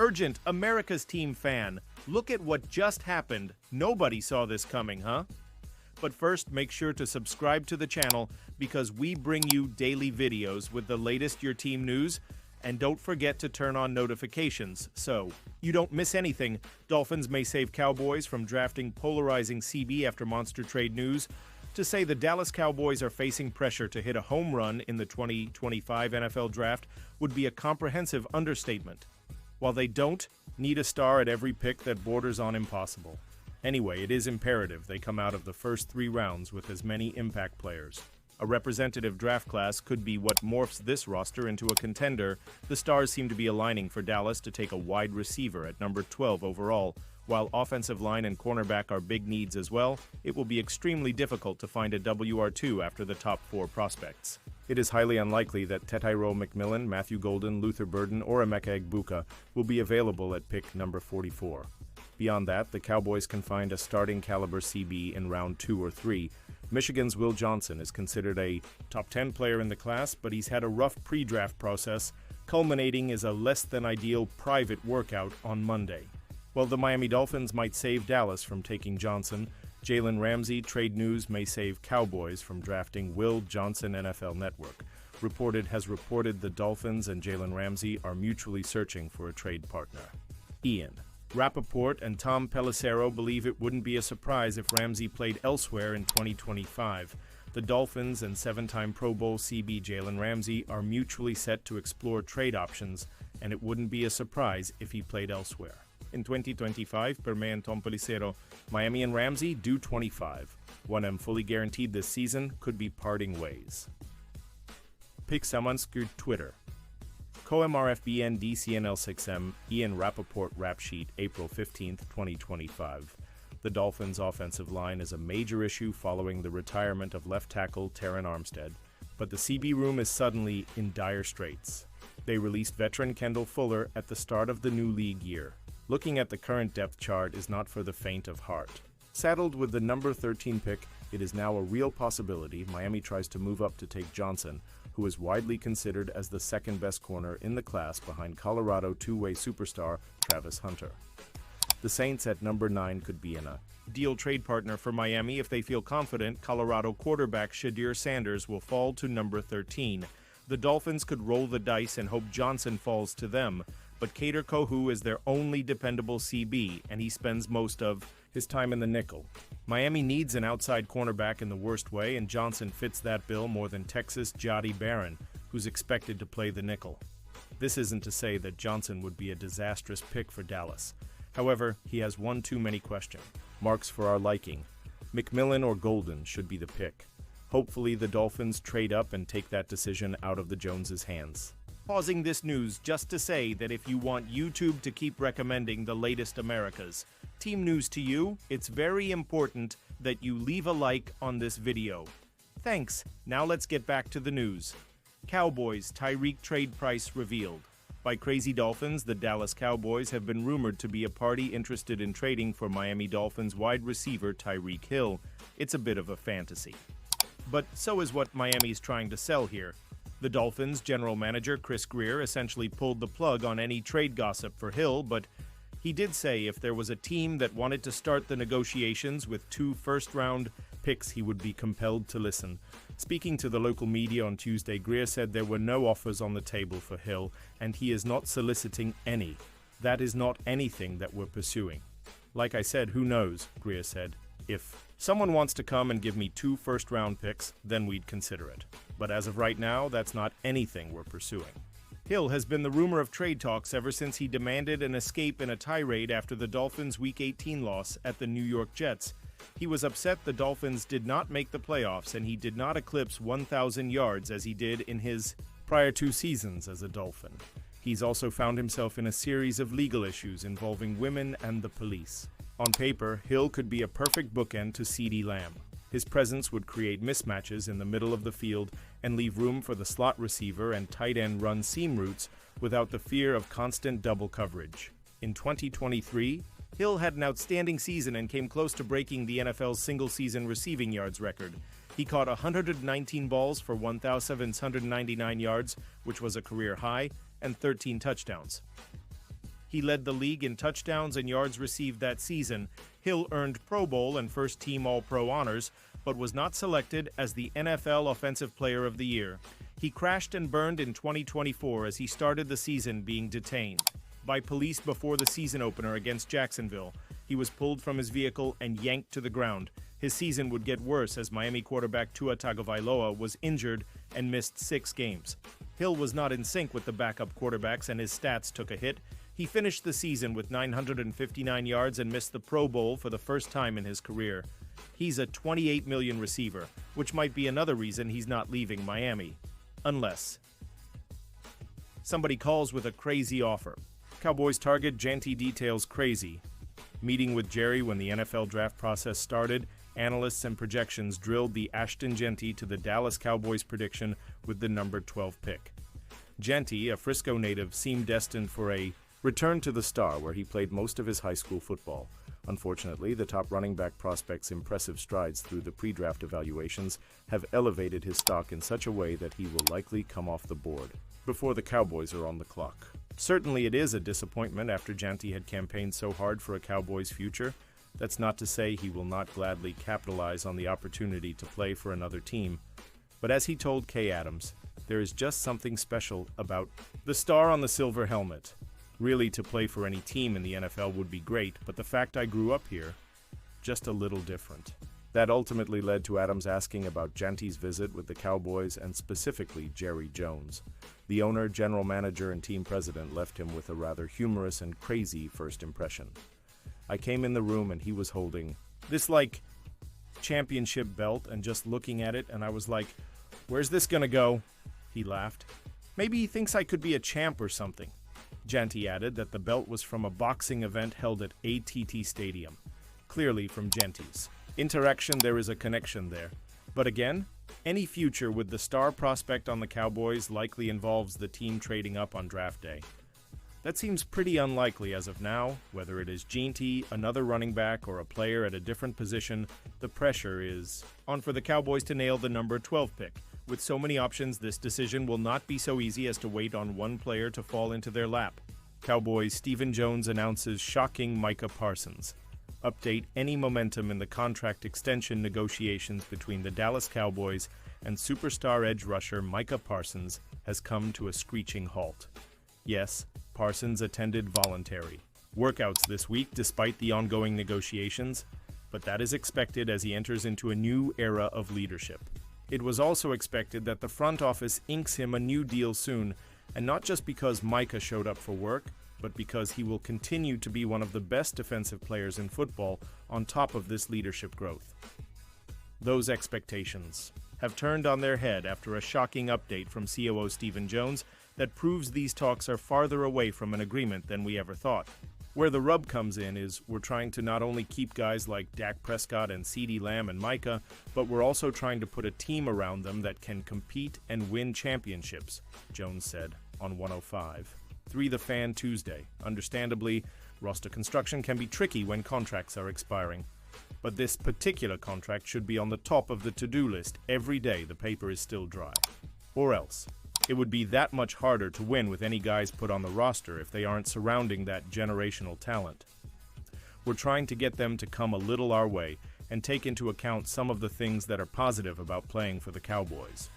Urgent, America's team fan. Look at what just happened. Nobody saw this coming, huh? But first, make sure to subscribe to the channel because we bring you daily videos with the latest your team news. And don't forget to turn on notifications so you don't miss anything. Dolphins may save Cowboys from drafting polarizing CB after monster trade news. To say the Dallas Cowboys are facing pressure to hit a home run in the 2025 NFL Draft would be a comprehensive understatement. While they don't need a star at every pick that borders on impossible. Anyway, it is imperative they come out of the first 3 rounds with as many impact players. A representative draft class could be what morphs this roster into a contender. The stars seem to be aligning for Dallas to take a wide receiver at number 12 overall. While offensive line and cornerback are big needs as well, it will be extremely difficult to find a WR2 after the top 4 prospects. It is highly unlikely that Tetairo McMillan, Matthew Golden, Luther Burden, or Emeka Egbuka will be available at pick number 44. Beyond that, the Cowboys can find a starting caliber CB in round 2 or 3. Michigan's Will Johnson is considered a top 10 player in the class, but he's had a rough pre-draft process, culminating as a less-than-ideal private workout on Monday. While the Miami Dolphins might save Dallas from taking Johnson, Jalen Ramsey trade news may save Cowboys from drafting Will Johnson. NFL Network has reported the Dolphins and Jalen Ramsey are mutually searching for a trade partner. Ian Rappaport and Tom Pelissero believe it wouldn't be a surprise if Ramsey played elsewhere in 2025. The Dolphins and 7-time Pro Bowl CB Jalen Ramsey are mutually set to explore trade options, and it wouldn't be a surprise if he played elsewhere. In 2025, per me and Tom Pelissero, Miami and Ramsey do 25. One M fully guaranteed this season could be parting ways. Pixamanskurt Twitter. CoMRFBN DCNL6M Ian Rappaport Rap Sheet April 15, 2025. The Dolphins' offensive line is a major issue following the retirement of left tackle Terron Armstead, but the CB room is suddenly in dire straits. They released veteran Kendall Fuller at the start of the new league year. Looking at the current depth chart is not for the faint of heart. Saddled with the number 13 pick, it is now a real possibility Miami tries to move up to take Johnson, who is widely considered as the second-best corner in the class behind Colorado two-way superstar Travis Hunter. The Saints at number 9 could be an ideal trade partner for Miami if they feel confident Colorado quarterback Shadir Sanders will fall to number 13. The Dolphins could roll the dice and hope Johnson falls to them, but Kader Kohou is their only dependable CB, and he spends most of his time in the nickel. Miami needs an outside cornerback in the worst way, and Johnson fits that bill more than Texas' Jody Barron, who's expected to play the nickel. This isn't to say that Johnson would be a disastrous pick for Dallas. However, he has one too many question marks for our liking. McMillan or Golden should be the pick. Hopefully the Dolphins trade up and take that decision out of the Joneses' hands. Pausing this news just to say that if you want YouTube to keep recommending the latest Americas team news to you, it's very important that you leave a like on this video. Thanks. Now let's get back to the news. Cowboys Tyreek trade price revealed. By Crazy Dolphins, the Dallas Cowboys have been rumored to be a party interested in trading for Miami Dolphins wide receiver Tyreek Hill. It's a bit of a fantasy. But so is what Miami's trying to sell here. The Dolphins' general manager, Chris Greer, essentially pulled the plug on any trade gossip for Hill, but he did say if there was a team that wanted to start the negotiations with 2 first-round picks, he would be compelled to listen. Speaking to the local media on Tuesday, Greer said there were no offers on the table for Hill, and he is not soliciting any. That is not anything that we're pursuing. Like I said, who knows, Greer said. If someone wants to come and give me 2 first-round picks, then we'd consider it. But as of right now, that's not anything we're pursuing. Hill has been the rumor of trade talks ever since he demanded an escape in a tirade after the Dolphins' Week 18 loss at the New York Jets. He was upset the Dolphins did not make the playoffs and he did not eclipse 1,000 yards as he did in his prior 2 seasons as a Dolphin. He's also found himself in a series of legal issues involving women and the police. On paper, Hill could be a perfect bookend to CeeDee Lamb. His presence would create mismatches in the middle of the field and leave room for the slot receiver and tight end run seam routes without the fear of constant double coverage. In 2023, Hill had an outstanding season and came close to breaking the NFL's single-season receiving yards record. He caught 119 balls for 1,799 yards, which was a career high, and 13 touchdowns. He led the league in touchdowns and yards received that season. Hill earned Pro Bowl and first-team All-Pro honors, but was not selected as the NFL Offensive Player of the Year. He crashed and burned in 2024 as he started the season being detained by police before the season opener against Jacksonville. He was pulled from his vehicle and yanked to the ground. His season would get worse as Miami quarterback Tua Tagovailoa was injured and missed 6 games. Hill was not in sync with the backup quarterbacks and his stats took a hit. He finished the season with 959 yards and missed the Pro Bowl for the first time in his career. He's a $28 million receiver, which might be another reason he's not leaving Miami. Unless somebody calls with a crazy offer. Cowboys target Jeanty details crazy. Meeting with Jerry when the NFL draft process started, analysts and projections drilled the Ashton Jeanty to the Dallas Cowboys prediction with the number 12 pick. Jeanty, a Frisco native, seemed destined for a return to the Star, where he played most of his high school football. Unfortunately, the top running back prospect's impressive strides through the pre-draft evaluations have elevated his stock in such a way that he will likely come off the board before the Cowboys are on the clock. Certainly it is a disappointment after Jeanty had campaigned so hard for a Cowboys future. That's not to say he will not gladly capitalize on the opportunity to play for another team. But as he told Kay Adams, there is just something special about the star on the silver helmet. Really, to play for any team in the NFL would be great, but the fact I grew up here, just a little different. That ultimately led to Adams asking about Jeanty's visit with the Cowboys and specifically Jerry Jones. The owner, general manager, and team president left him with a rather humorous and crazy first impression. I came in the room and he was holding this, championship belt and just looking at it, and I was like, "Where's this gonna go?" He laughed. "Maybe he thinks I could be a champ or something." Jeanty added that the belt was from a boxing event held at ATT Stadium. Clearly from Jeanty's interaction, there is a connection there. But again, any future with the star prospect on the Cowboys likely involves the team trading up on draft day. That seems pretty unlikely as of now. Whether it is Jeanty, another running back, or a player at a different position, the pressure is on for the Cowboys to nail the number 12 pick. With so many options, this decision will not be so easy as to wait on one player to fall into their lap. Cowboys Stephen Jones announces shocking Micah Parsons. Update: any momentum in the contract extension negotiations between the Dallas Cowboys and superstar edge rusher Micah Parsons has come to a screeching halt. Yes, Parsons attended voluntary workouts this week despite the ongoing negotiations, but that is expected as he enters into a new era of leadership. It was also expected that the front office inks him a new deal soon, and not just because Micah showed up for work, but because he will continue to be one of the best defensive players in football on top of this leadership growth. Those expectations have turned on their head after a shocking update from COO Stephen Jones that proves these talks are farther away from an agreement than we ever thought. Where the rub comes in is we're trying to not only keep guys like Dak Prescott and CeeDee Lamb and Micah, but we're also trying to put a team around them that can compete and win championships, Jones said on 105.3 The Fan Tuesday. Understandably, roster construction can be tricky when contracts are expiring. But this particular contract should be on the top of the to-do list every day the paper is still dry. Or else, it would be that much harder to win with any guys put on the roster if they aren't surrounding that generational talent. We're trying to get them to come a little our way and take into account some of the things that are positive about playing for the Cowboys.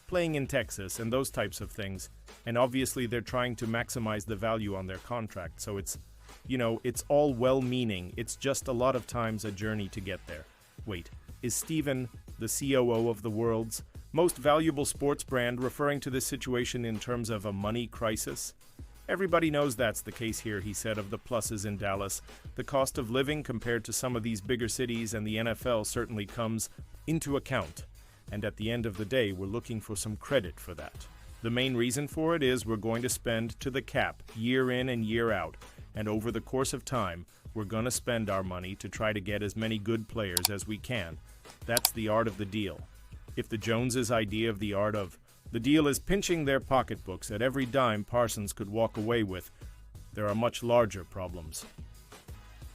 Playing in Texas and those types of things, and obviously they're trying to maximize the value on their contract, so it's all well-meaning, it's just a lot of times a journey to get there. Wait, is Steven, the COO of the world's most valuable sports brand, referring to this situation in terms of a money crisis? Everybody knows that's the case here, he said of the pluses in Dallas. The cost of living compared to some of these bigger cities and the NFL certainly comes into account. And at the end of the day, we're looking for some credit for that. The main reason for it is we're going to spend to the cap year in and year out. And over the course of time, we're going to spend our money to try to get as many good players as we can. That's the art of the deal. If the Joneses' idea of the art of the deal is pinching their pocketbooks at every dime Parsons could walk away with, there are much larger problems.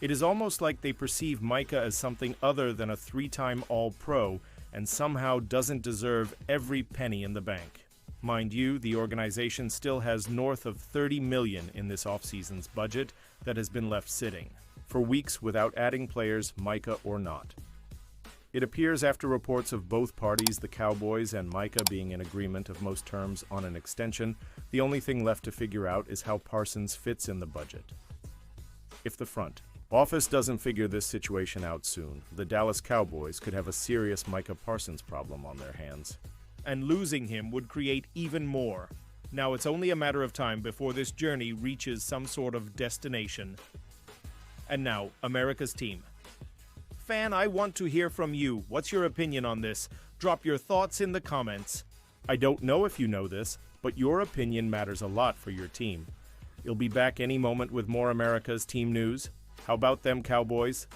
It is almost like they perceive Micah as something other than a 3-time All-Pro and somehow doesn't deserve every penny in the bank. Mind you, the organization still has north of $30 million in this offseason's budget that has been left sitting for weeks without adding players, Micah or not. It appears after reports of both parties, the Cowboys and Micah, being in agreement of most terms on an extension, the only thing left to figure out is how Parsons fits in the budget. If the front office doesn't figure this situation out soon, the Dallas Cowboys could have a serious Micah Parsons problem on their hands. And losing him would create even more. Now it's only a matter of time before this journey reaches some sort of destination. And now, America's team. Fan, I want to hear from you. What's your opinion on this? Drop your thoughts in the comments. I don't know if you know this, but your opinion matters a lot for your team. You'll be back any moment with more America's team news. How about them Cowboys?